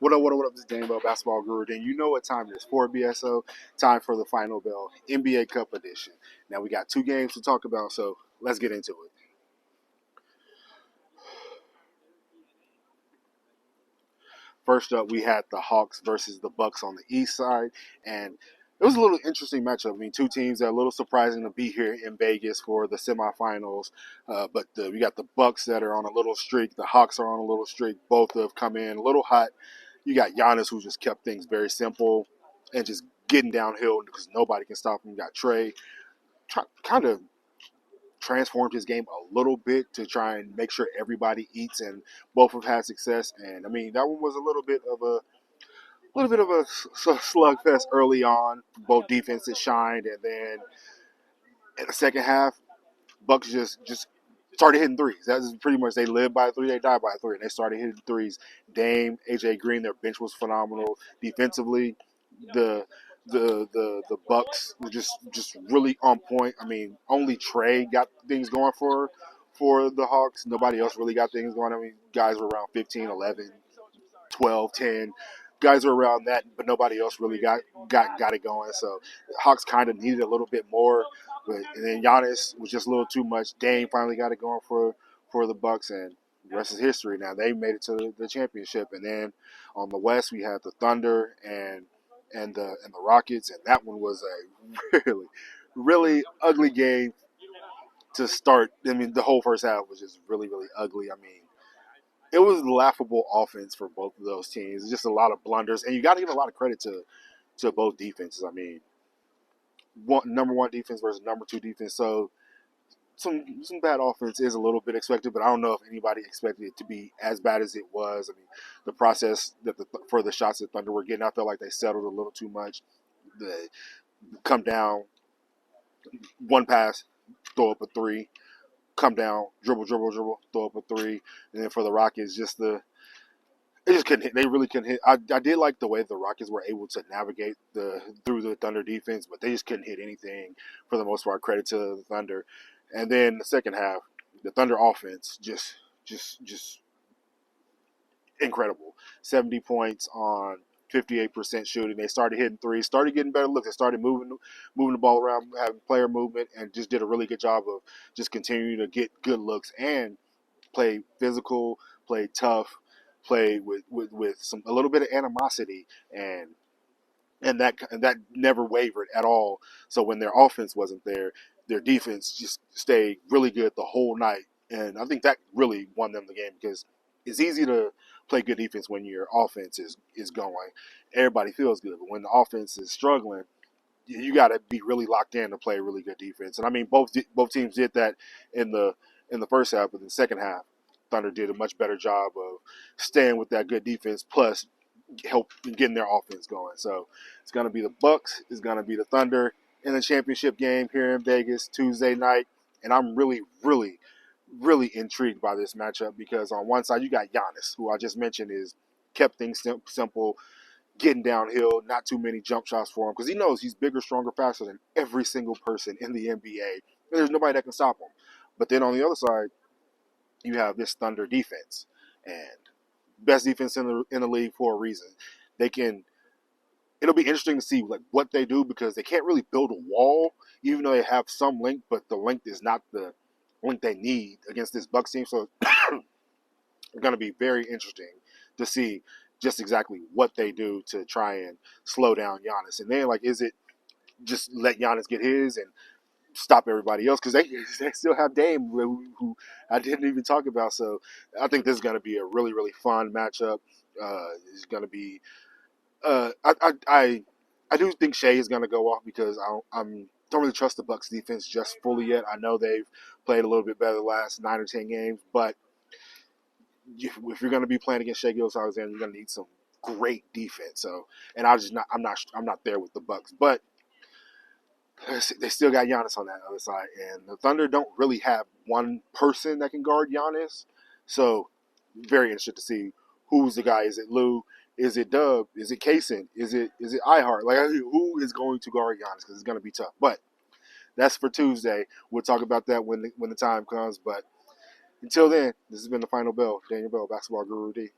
What up? This is Daniel Basketball Guru. Then you know what time it is for BSO. Time for the final bell, NBA Cup edition. Now we got two games to talk about, so let's get into it. First up, we had the Hawks versus the Bucks on the East side, and it was a little interesting matchup. I mean, two teams that are a little surprising to be here in Vegas for the semifinals. We got the Bucks that are on a little streak. The Hawks are on a little streak. Both have come in a little hot. You got Giannis, who just kept things very simple and just getting downhill because nobody can stop him. You got Trey, kind of transformed his game a little bit to try and make sure everybody eats, and both have had success. And I mean, that one was a little bit of a slugfest early on. Both defenses shined, and then in the second half, Bucks just started hitting threes. That's pretty much, they live by three, they die by three, and they started hitting threes. Dame, AJ Green, their bench was phenomenal defensively. The the Bucks were just really on point. I mean, only Trey got things going for the Hawks. Nobody else really got things going. I mean, guys were around 15, 11, 12, 10. Guys were around that, but nobody else really got it going. So Hawks kind of needed a little bit more, and then Giannis was just a little too much. Dame finally got it going for the Bucks, and the rest is history. Now they made it to the championship, and then on the West we had the Thunder and the Rockets, and that one was a really ugly game to start. I mean, the whole first half was just really ugly. I mean, it was laughable offense for both of those teams. Just a lot of blunders, and you got to give a lot of credit to both defenses. I mean, number one defense versus number two defense. So some bad offense is a little bit expected, but I don't know if anybody expected it to be as bad as it was. I mean, the process for the shots that Thunder were getting, I felt like they settled a little too much. They come down, one pass, throw up a three. Come down, dribble, throw up a three. And then for the Rockets, they just couldn't hit. They really couldn't hit. I did like the way the Rockets were able to navigate through the Thunder defense, but they just couldn't hit anything for the most part. Credit to the Thunder. And then the second half, the Thunder offense just incredible. 70 points on 58% shooting. They started hitting threes, started getting better looks. They started moving the ball around, having player movement, and just did a really good job of just continuing to get good looks and play physical, play tough, play with a little bit of animosity, and that never wavered at all. So when their offense wasn't there, their defense just stayed really good the whole night, and I think that really won them the game because it's easy to play good defense when your offense is going. Everybody feels good, but when the offense is struggling, you got to be really locked in to play really good defense. And I mean, both teams did that in the first half, but in the second half, Thunder did a much better job of staying with that good defense, plus help getting their offense going. So it's going to be the Bucks, it's going to be the Thunder in the championship game here in Vegas Tuesday night, and I'm really intrigued by this matchup because on one side you got Giannis, who I just mentioned is kept things simple, getting downhill, not too many jump shots for him because he knows he's bigger, stronger, faster than every single person in the NBA. And there's nobody that can stop him. But then on the other side, you have this Thunder defense, and best defense in the league for a reason. They can. It'll be interesting to see like what they do because they can't really build a wall, even though they have some length, but the length is not the length they need against this Bucks team. So it's going to be very interesting to see just exactly what they do to try and slow down Giannis. And then, like, is it just let Giannis get his and stop everybody else? Because they still have Dame, who I didn't even talk about. So I think this is going to be a really fun matchup. It's going to be. I do think Shea is going to go off because I don't really trust the Bucks defense just fully yet. I know they've played a little bit better the last 9 or 10 games, but if you're going to be playing against Shea Gilgeous-Alexander, you're going to need some great defense. So, and I'm not there with the Bucks, but they still got Giannis on that other side, and the Thunder don't really have one person that can guard Giannis. So, very interested to see who's the guy. Is it Lou? Is it Dub? Is it Kaysen? Is it iHeart? Like, who is going to guard Giannis? Because it's going to be tough. But that's for Tuesday. We'll talk about that when the time comes. But until then, this has been the Final Bell. Daniel Bell, Basketball Guru D.